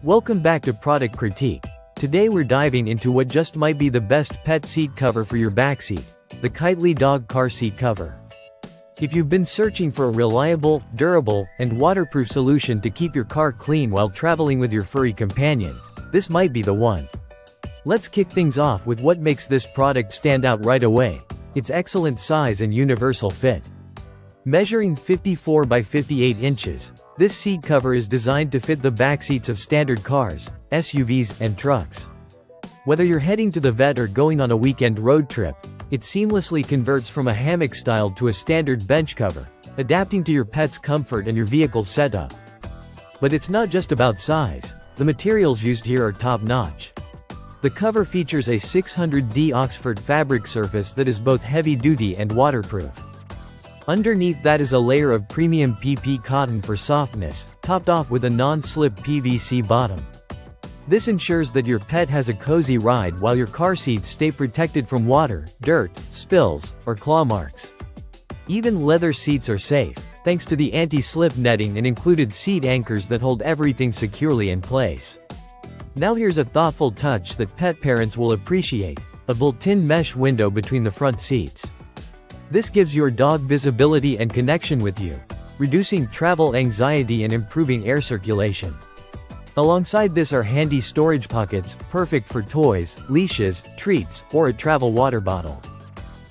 Welcome back to Product Critique. Today we're diving into what just might be the best pet seat cover for your backseat, the Kytely dog car seat cover. If you've been searching for a reliable, durable, and waterproof solution to keep your car clean while traveling with your furry companion, this might be the one. Let's kick things off with what makes this product stand out right away: its excellent size and universal fit. Measuring 54 by 58 inches, this seat cover is designed to fit the backseats of standard cars, SUVs, and trucks. Whether you're heading to the vet or going on a weekend road trip, it seamlessly converts from a hammock style to a standard bench cover, adapting to your pet's comfort and your vehicle's setup. But it's not just about size. The materials used here are top-notch. The cover features a 600D Oxford fabric surface that is both heavy-duty and waterproof. Underneath that is a layer of premium PP cotton for softness, topped off with a non-slip PVC bottom. This ensures that your pet has a cozy ride while your car seats stay protected from water, dirt, spills, or claw marks. Even leather seats are safe, thanks to the anti-slip netting and included seat anchors that hold everything securely in place. Now here's a thoughtful touch that pet parents will appreciate: a built-in mesh window between the front seats. This gives your dog visibility and connection with you, reducing travel anxiety and improving air circulation. Alongside this are handy storage pockets, perfect for toys, leashes, treats, or a travel water bottle.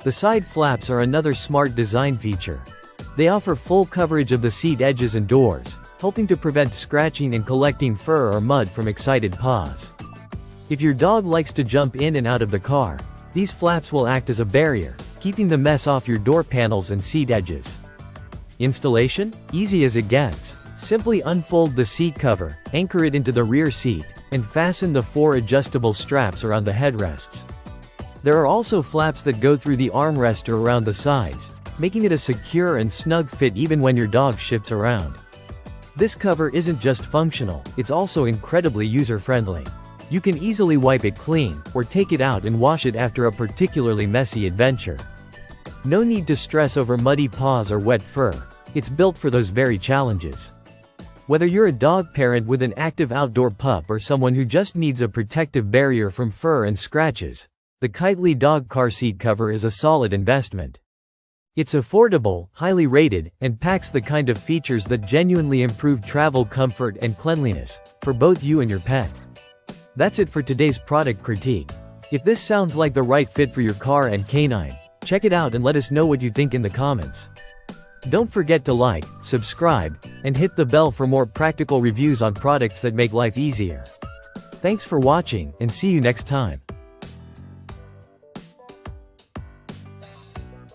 The side flaps are another smart design feature. They offer full coverage of the seat edges and doors, helping to prevent scratching and collecting fur or mud from excited paws. If your dog likes to jump in and out of the car, these flaps will act as a barrier, keeping the mess off your door panels and seat edges. Installation? Easy as it gets. Simply unfold the seat cover, anchor it into the rear seat, and fasten the 4 adjustable straps around the headrests. There are also flaps that go through the armrest or around the sides, making it a secure and snug fit even when your dog shifts around. This cover isn't just functional, it's also incredibly user-friendly. You can easily wipe it clean, or take it out and wash it after a particularly messy adventure. No need to stress over muddy paws or wet fur. It's built for those very challenges. Whether you're a dog parent with an active outdoor pup or someone who just needs a protective barrier from fur and scratches, the Kytely dog car seat cover is a solid investment. It's affordable, highly rated, and packs the kind of features that genuinely improve travel comfort and cleanliness, for both you and your pet. That's it for today's product critique. If this sounds like the right fit for your car and canine, check it out and let us know what you think in the comments. Don't forget to like, subscribe, and hit the bell for more practical reviews on products that make life easier. Thanks for watching, and see you next time.